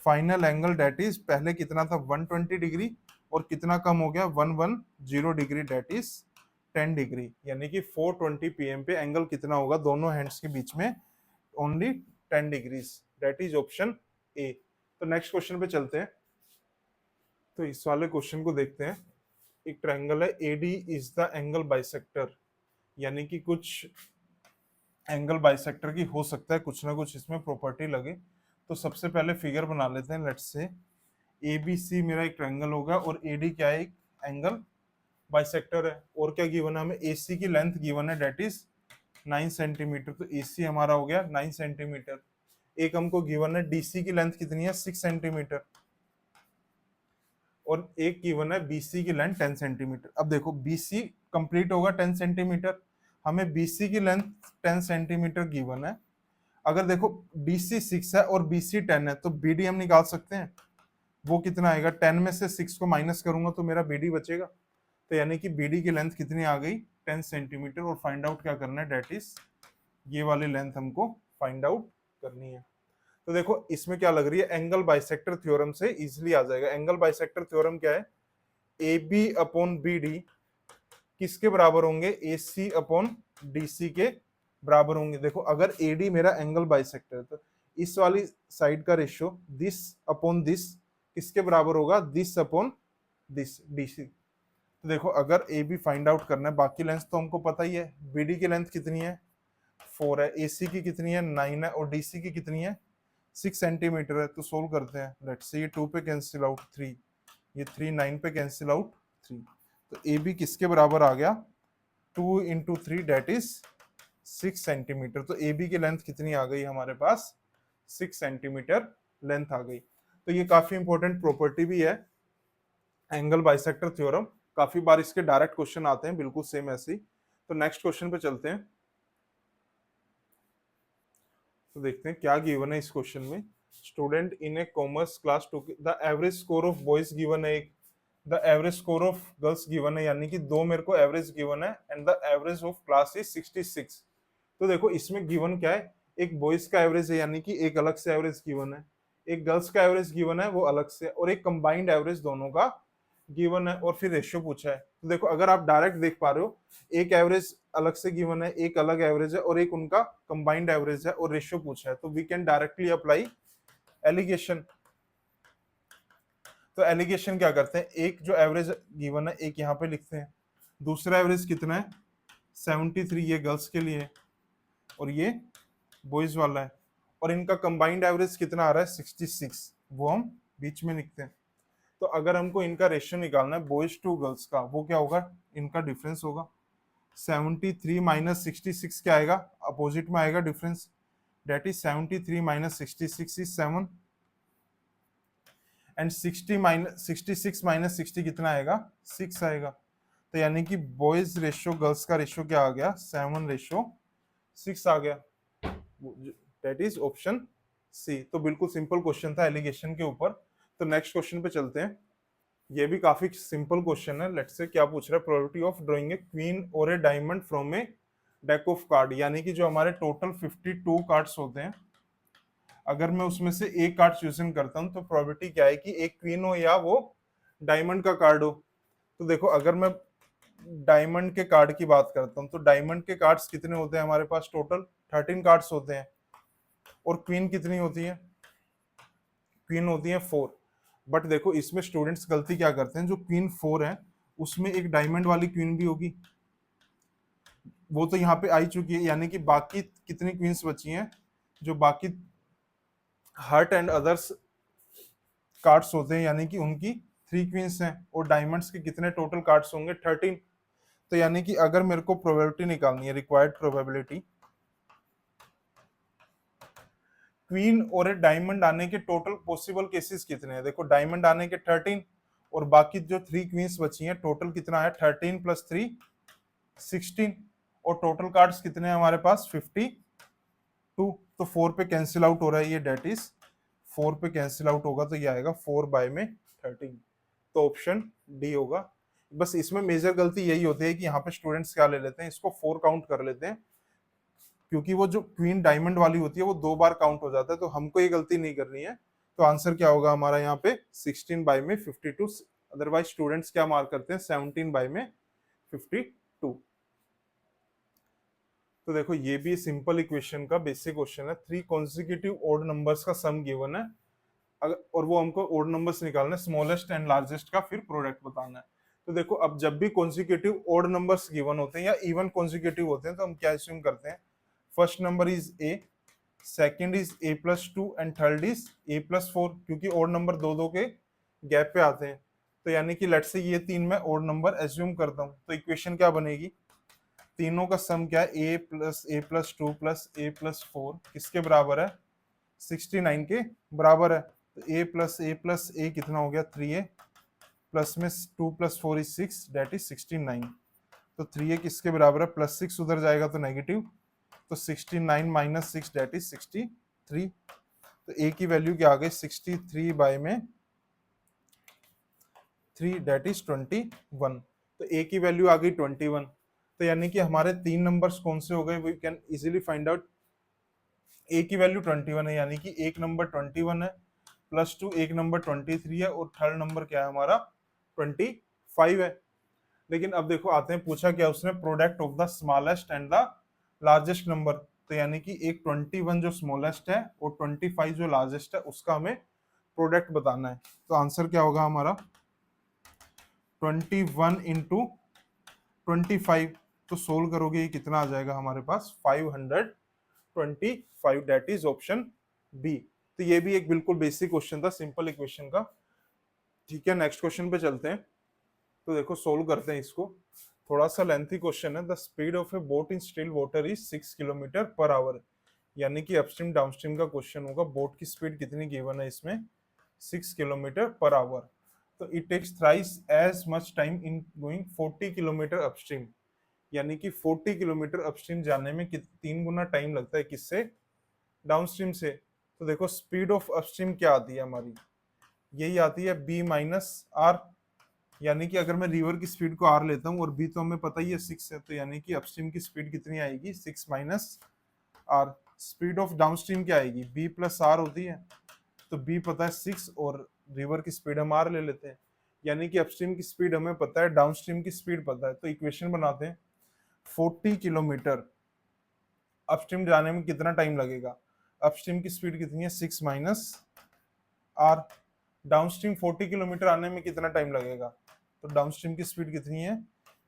फाइनल एंगल डेट इज पहले कितना था 120 डिग्री और कितना कम हो गया 110 डिग्री डेट इज 10 डिग्री। यानी कि 4:20 PM पे एंगल कितना होगा दोनों हैंड्स के बीच में, only 10 degrees, that is option A. तो नेक्स्ट क्वेश्चन पे चलते हैं। तो इस वाले क्वेश्चन को देखते हैं। एक ट्रायंगल है AD is the angle bisector, यानी कि कुछ एंगल बाइसेक्टर की हो सकता है कुछ ना कुछ इसमें प्रॉपर्टी लगे। तो सबसे पहले फिगर बना लेते हैं। लेट्स से ए बी सी मेरा एक ट्रायंगल होगा और एडी क्या है, एक एंगल बाइसेक्टर है। और क्या गिवन है हमें, एसी की लेंथ गिवन है डेट इज 9 सेंटीमीटर। तो एसी हमारा हो गया 9 सेंटीमीटर। एक हमको गिवन है डीसी की लेंथ कितनी है 6 सेंटीमीटर, और एक गिवन है बीसी की लेंथ 10 सेंटीमीटर। अब देखो बीसी कंप्लीट होगा 10 सेंटीमीटर, हमें बीसी की लेंथ 10 सेंटीमीटर गिवन है। अगर देखो बीसी 6 है और बीसी 10 है तो बीडी हम निकाल सकते हैं। वो कितना आएगा, 10 में से 6 को माइनस करूंगा तो मेरा बीडी बचेगा। तो यानी कि बीडी की लेंथ कितनी आ गई 10 सेंटीमीटर, और फाइंड आउट क्या करना है डेट इज ये वाली लेंथ हमको फाइंड आउट करनी है। तो देखो इसमें क्या लग रही है, एंगल बाइसेक्टर थ्योरम से इजीली आ जाएगा। एंगल बाइसेक्टर थ्योरम क्या है, A B upon B D किसके बराबर होंगे, ए सी अपॉन डी सी के बराबर होंगे। देखो अगर ए डी मेरा एंगल बाइसेक्टर है तो इस वाली साइड का रेशियो दिस अपॉन दिस किसके बराबर होगा, this upon this D C. तो देखो अगर ए बी फाइंड आउट करना है, बाकी लेंथ तो हमको पता ही है, बीडी की लेंथ कितनी है 4 है, एसी की कितनी है 9 है, और डीसी की कितनी है 6 सेंटीमीटर है। तो सोल्व करते हैं, लेट्स से ये 2 पे कैंसिल आउट 3, ये 3 9 पे कैंसिल आउट 3, तो ए बी किसके बराबर आ गया 2 इंटू 3 डेट इज 6 सेंटीमीटर। तो ए बी की लेंथ कितनी आ गई हमारे पास 6 सेंटीमीटर लेंथ आ गई। तो ये काफी इंपॉर्टेंट प्रॉपर्टी भी है एंगल बाइसेक्टर थ्योरम, काफी बार इसके डायरेक्ट क्वेश्चन आते हैं बिल्कुल सेम ऐसे ही। तो नेक्स्ट क्वेश्चन पे चलते हैं, तो देखते हैं क्या गिवन है इस क्वेश्चन में। Student in a commerce class two, the average score of boys given है, एक the average score of girls given है, यानी कि दो मेरे को एवरेज गिवन है, and the average of class is 66। तो देखो इसमें गिवन क्या है, एक बॉयज का एवरेज है यानी कि एक अलग से एवरेज गिवन है, एक गर्ल्स का एवरेज गिवन है वो अलग से, और एक कंबाइंड एवरेज दोनों का गिवन है, और फिर रेशियो पूछा है। तो देखो अगर आप डायरेक्ट देख पा रहे हो, एक एवरेज अलग से गिवन है, एक अलग एवरेज है, और एक उनका कंबाइंड एवरेज है, और रेशियो पूछा है, तो we can directly apply alligation. तो एलिगेशन क्या करते हैं, एक जो एवरेज गिवन है एक यहाँ पे लिखते हैं, दूसरा एवरेज कितना है 73, ये गर्ल्स के लिए है, और ये बॉयज वाला है, और इनका कंबाइंड एवरेज कितना आ रहा है 66, वो हम बीच में लिखते हैं। तो अगर हमको इनका रेशियो निकालना है बॉयज टू गर्ल्स का, वो क्या होगा, इनका डिफरेंस होगा 73 माइनस 66 क्या आएगा, अपोजिट में आएगा difference, that is 73 minus 66 is 7, and 66 minus 60 कितना आएगा 6 आएगा। तो यानी कि बॉयज रेशियो गर्ल्स का रेशियो क्या आ गया 7:6 आ गया, डेट इज ऑप्शन सी। तो बिल्कुल सिंपल क्वेश्चन था एलिगेशन के ऊपर। तो नेक्स्ट क्वेश्चन पे चलते हैं, ये भी काफी सिंपल क्वेश्चन है। लेट्स से क्या पूछ रहा है, probability of drawing a queen और a diamond from a deck of card, यानी कि जो हमारे टोटल 52 कार्ड्स होते हैं, अगर मैं उसमें से एक कार्ड चूजन करता हूं तो प्रोबेबिलिटी क्या है कि एक क्वीन हो या वो डायमंड का कार्ड हो। तो देखो अगर मैं डायमंड के कार्ड की बात करता हूं तो डायमंड के कार्ड्स कितने होते हैं हमारे पास, टोटल 13 कार्ड्स होते हैं, और क्वीन कितनी होती है, क्वीन होती है 4। बट देखो इसमें स्टूडेंट्स गलती क्या करते हैं, जो क्वीन 4 है उसमें एक डायमंड वाली क्वीन भी होगी, वो तो यहाँ पे आई चुकी है, यानी कि बाकी कितनी क्वींस बची हैं, जो बाकी हार्ट एंड अदर्स कार्ड्स होते हैं, यानी कि उनकी 3 क्वींस हैं, और डायमंड्स के कितने टोटल कार्ड्स होंगे 13। तो यानी कि अगर मेरे को प्रोबेबिलिटी निकालनी है, रिक्वायर्ड प्रोबेबिलिटी क्वीन और डायमंड आने के टोटल पॉसिबल केसेस कितने हैं, देखो डायमंड आने के 13, और बाकी जो 3 क्वींस बची हैं टोटल कितना है 13 + 3 16, और टोटल कार्ड्स कितने हैं हमारे पास 52। तो 4 पे कैंसिल आउट हो रहा है ये, डेट इज 4 पे कैंसिल आउट होगा तो ये आएगा 4 बाय में 13, तो ऑप्शन डी होगा। बस इसमें मेजर गलती यही होती है कि यहाँ पे स्टूडेंट्स क्या ले लेते हैं, इसको 4 काउंट कर लेते हैं, क्योंकि वो जो क्वीन डायमंड वाली होती है वो 2 बार काउंट हो जाता है, तो हमको ये गलती नहीं करनी है। तो आंसर क्या होगा हमारा यहाँ पे 16 बाय में 52, अदरवाइज स्टूडेंट्स क्या मार्क करते हैं 17 बाय में 52। तो देखो ये भी सिंपल इक्वेशन का बेसिक क्वेश्चन है, 3 कॉन्सिक्यूटिव ऑड नंबर्स का सम गिवन है, और वो हमको ऑड नंबर्स निकालना है, स्मॉलेस्ट एंड लार्जेस्ट का फिर प्रोडक्ट बताना है। तो देखो अब जब भी कॉन्सिक्यूटिव ऑड नंबर्स गिवन होते हैं या इवन कॉन्सिक्यूटिव होते हैं तो हम क्या अस्यूम करते हैं, first number is a, second is a+2, and third is a+4, क्योंकि ऑड नंबर दो दो के गैप पे आते हैं। तो यानी कि लेट्स से ये 3 मैं ऑड नंबर एज्यूम करता हूँ, तो इक्वेशन क्या बनेगी, तीनों का सम क्या है a+a+2 + a+4 किसके बराबर है 69 के बराबर है। तो a+a+a कितना हो गया 3a, प्लस में 2 + 4 = 6, डेट इज 69। तो 3a किसके बराबर है, +6 उधर जाएगा तो नेगेटिव, तो 69 - 6 डेट इज 63। तो a की वैल्यू क्या आ गई 63 बाय में 3, डेट इज 21। तो a की वैल्यू आ गई 21। तो यानी कि हमारे 3 नंबर्स कौन से हो गए, we can easily find out. a की वैल्यू 21 है, यानी कि एक नंबर 21 है, +2 एक नंबर 23 है, और थर्ड नंबर क्या है हमारा 25 है। लेकिन अब देखो आते हैं, पूछा क्या उसने, product of the smallest and the largest number. तो यानी कि एक 21 जो स्मॉलेस्ट है और 25 जो लार्जेस्ट है, उसका हमें प्रोडक्ट बताना है। तो आंसर क्या होगा हमारा 21 इंटू 25, तो सोल्व करोगे ये कितना आ जाएगा हमारे पास 525, दैट इज ऑप्शन बी। तो ये भी एक बिल्कुल बेसिक क्वेश्चन था, सिंपल इक्वेशन का। ठीक है, नेक्स्ट क्वेश्चन पे चलते हैं। तो देखो सोल्व करते हैं इसको, थोड़ा सा लेंथी क्वेश्चन है। The speed of a boat in still water is 6 kilometre per hour, यानी कि अपस्ट्रीम डाउनस्ट्रीम का क्वेश्चन होगा। बोट की स्पीड कितनी गिवन है इसमें, 6 किलोमीटर पर आवर। तो it takes thrice as much time in going 40 kilometre upstream, यानी कि 40 किलोमीटर अपस्ट्रीम जाने में 3 गुना टाइम लगता है किससे, डाउनस्ट्रीम से। तो देखो स्पीड ऑफ अपस्ट्रीम क्या आती है हमारी, यही आती है बी माइनस आर, यानी कि अगर मैं रिवर की स्पीड को आर लेता हूँ और बी तो हमें पता ही है 6 है, तो यानी कि अपस्ट्रीम की स्पीड कितनी आएगी, 6 - आर। स्पीड ऑफ डाउनस्ट्रीम क्या आएगी, बी प्लस आर होती है, तो बी पता है 6 और रिवर की स्पीड हम आर ले लेते हैं, यानी कि अपस्ट्रीम की स्पीड हमें पता है, डाउनस्ट्रीम की स्पीड पता है। तो इक्वेशन बनाते हैं, 40 किलोमीटर अपस्ट्रीम जाने में कितना टाइम लगेगा, अपस्ट्रीम की स्पीड कितनी है, 6 - आर। डाउनस्ट्रीम 40 किलोमीटर आने में कितना टाइम लगेगा, तो डाउनस्ट्रीम की स्पीड कितनी है,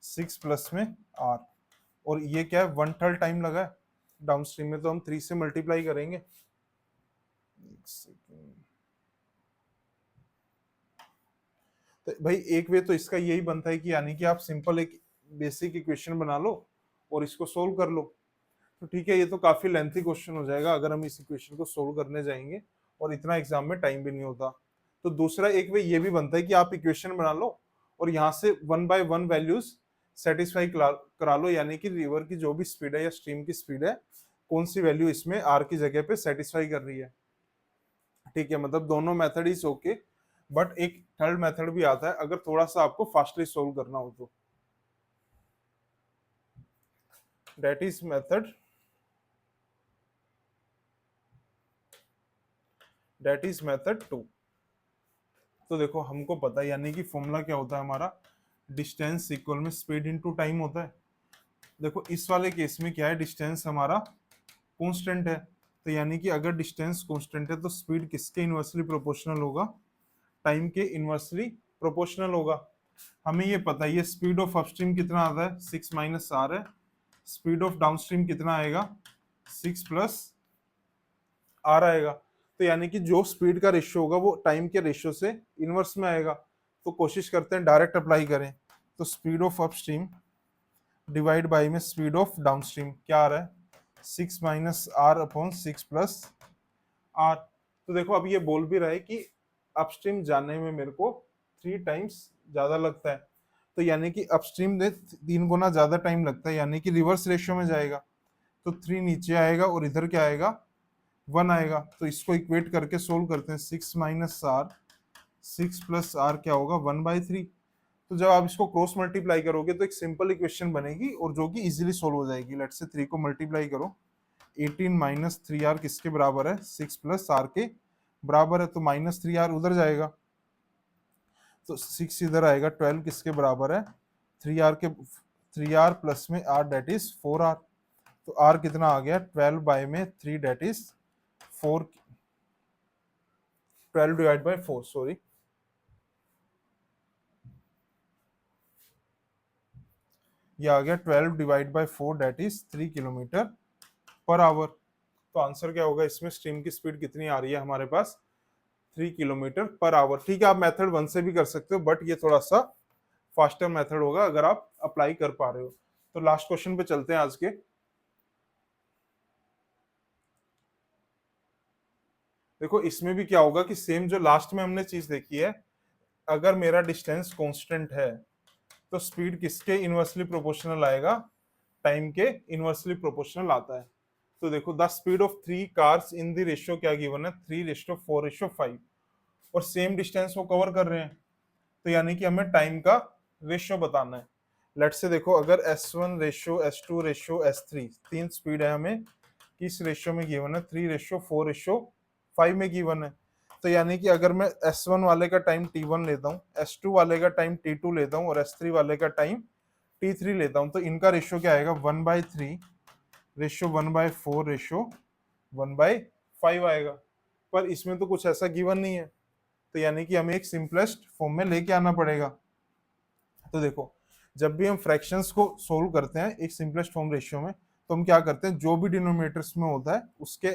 6 + में आर, और ये क्या है, 1/3 टाइम लगा है डाउनस्ट्रीम में, तो हम 3 से मल्टीप्लाई करेंगे। एक सेकेंड, तो भाई एक वे तो इसका यही बनता है कि यानी कि आप सिंपल एक बेसिक इक्वेशन बना लो और इसको सोल्व कर लो। तो ठीक है, ये तो काफी लेंथी क्वेश्चन हो जाएगा अगर हम इस इक्वेशन को सोल्व करने जाएंगे, और इतना एग्जाम में टाइम भी नहीं होता। तो दूसरा एक वे ये भी बनता है कि आप इक्वेशन बना लो और यहाँ से 1/1 वैल्यूज सेटिस्फाई करा लो, यानी कि रिवर की जो भी स्पीड है या स्ट्रीम की स्पीड है, कौन सी वैल्यू इसमें आर की जगह पे सेटिस्फाई कर रही है। ठीक है, मतलब दोनों मेथड इज ओके, बट एक थर्ड मेथड भी आता है अगर थोड़ा सा आपको फास्टली सोल्व करना हो तो, that is method, that is method 2। तो देखो हमको पता है, यानी कि फॉर्मूला क्या होता है हमारा, डिस्टेंस इक्वल में स्पीड इनटू टाइम होता है। देखो इस वाले केस में क्या है, डिस्टेंस हमारा कांस्टेंट है, तो यानी कि अगर डिस्टेंस कांस्टेंट है तो स्पीड किसके इनवर्सली प्रोपोर्शनल होगा, टाइम के इनवर्सली प्रोपोर्शनल होगा। हमें ये पता है, ये स्पीड ऑफ अपस्ट्रीम कितना आता है, 6 - आर है, स्पीड ऑफ डाउनस्ट्रीम कितना आएगा, 6 + आर आएगा। तो यानी कि जो स्पीड का रेशियो होगा वो टाइम के रेशियो से इनवर्स में आएगा। तो कोशिश करते हैं डायरेक्ट अप्लाई करें, तो speed of upstream divide by में स्पीड ऑफ डाउनस्ट्रीम क्या आ रहा है, 6 - आर/6 + आर। तो देखो अब ये बोल भी रहा है कि अपस्ट्रीम जाने में मेरे को 3 टाइम्स ज्यादा लगता है, तो यानी कि अपस्ट्रीम में 3 गुना ज्यादा टाइम लगता है, यानी कि रिवर्स रेशियो में जाएगा। तो 3 नीचे आएगा और इधर क्या आएगा, 1 आएगा। तो इसको इक्वेट करके सोल्व करते हैं, 6 - आर, 6 + आर क्या होगा, 1/3। तो जब आप इसको क्रॉस मल्टीप्लाई करोगे तो एक सिंपल इक्वेशन बनेगी और जो कि इजीली सोल्व हो जाएगी। लेट से 3 को मल्टीप्लाई करो, 18 - 3r किसके बराबर है, 6 + आर के बराबर है, तो -3r उधर जाएगा, तो 6 इधर आएगा, 12 किसके बराबर है, 3r के, 3r प्लस में r डेट इज 4r। तो r कितना आ गया, 12/3 डेट इज 4, 12/4 सॉरी, ये आ गया 12/4 डेट इज 3 km/h। तो आंसर क्या होगा इसमें, स्ट्रीम की स्पीड कितनी आ रही है हमारे पास, 3 km/h। ठीक है, आप मेथड 1 से भी कर सकते हो, बट ये थोड़ा सा फास्टर मेथड होगा अगर आप अप्लाई कर पा रहे हो। तो लास्ट क्वेश्चन पे चलते हैं आज के। देखो इसमें भी क्या होगा कि सेम जो लास्ट में हमने चीज देखी है, अगर मेरा डिस्टेंस कांस्टेंट है तो स्पीड किसके इनवर्सली प्रोपोर्शनल आएगा, टाइम के इनवर्सली प्रोपोर्शनल आता है। तो देखो the speed of 3 cars in the ratio क्या गिवन है, 3:4:5, और सेम डिस्टेंस को कवर कर रहे हैं, तो यानी कि हमें टाइम का रेशियो बताना है। लेट से देखो अगर S1:S2:S3 तीन स्पीड है, हमें किस रेशियो में गिवन है, 3:4:5 में गिवन है। तो यानी कि अगर मैं S1 वाले का टाइम T1 लेता हूँ, S2 वाले का टाइम T2 लेता हूँ और S3 वाले का टाइम T3 लेता हूँ, तो इनका रेशियो क्या आएगा, 1/3:1/4:1/5 आएगा। पर इसमें तो कुछ ऐसा गिवन नहीं है, तो यानी कि हमें एक सिंपलेस्ट फॉर्म में लेके आना पड़ेगा। तो देखो, जब भी हम फ्रैक्शंस को सोल्व करते हैं एक सिंपलेस्ट फॉर्म रेशियो में, तो हम क्या करते हैं, जो भी डिनोमिनेटर्स में होता है उसके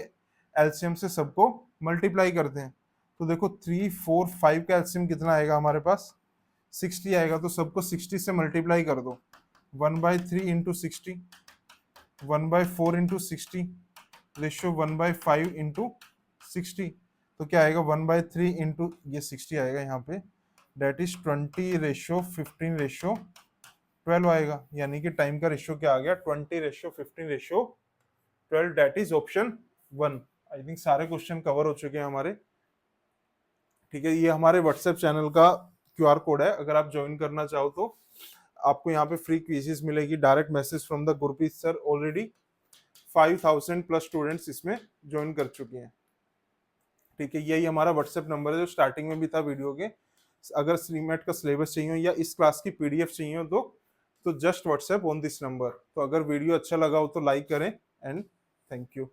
एलसीएम से सबको मल्टीप्लाई करते हैं। तो देखो 3 4 5 का एलसीएम कितना आएगा हमारे पास, 60 आएगा। तो सबको 60 से मल्टीप्लाई कर दो, 1/3 इंटू 60, 1/4 इंटू 60, रेशियो 1/5 इंटू 60। तो क्या आएगा, 1/3 इंटू ये 60 आएगा यहाँ पे, डेट इज 20:15:12 आएगा। यानी कि टाइम का रेशियो क्या आ गया, 20:15:12, that is option 1। I think सारे क्वेश्चन कवर हो चुके हैं हमारे। ठीक है, ये हमारे व्हाट्सएप चैनल का क्यूआर कोड है, अगर आप ज्वाइन करना चाहो तो आपको यहाँ पे फ्री क्विजेस मिलेगी, direct message from the Gurpreet sir. Already 5000 plus students इसमें ज्वाइन कर चुके हैं। ठीक है, यही हमारा व्हाट्सएप नंबर है जो स्टार्टिंग में भी था वीडियो के। अगर सीमेट का सिलेबस चाहिए हो या इस क्लास की पीडीएफ चाहिए हो तो just WhatsApp on this number. तो अगर वीडियो अच्छा लगा हो तो लाइक करें एंड थैंक यू।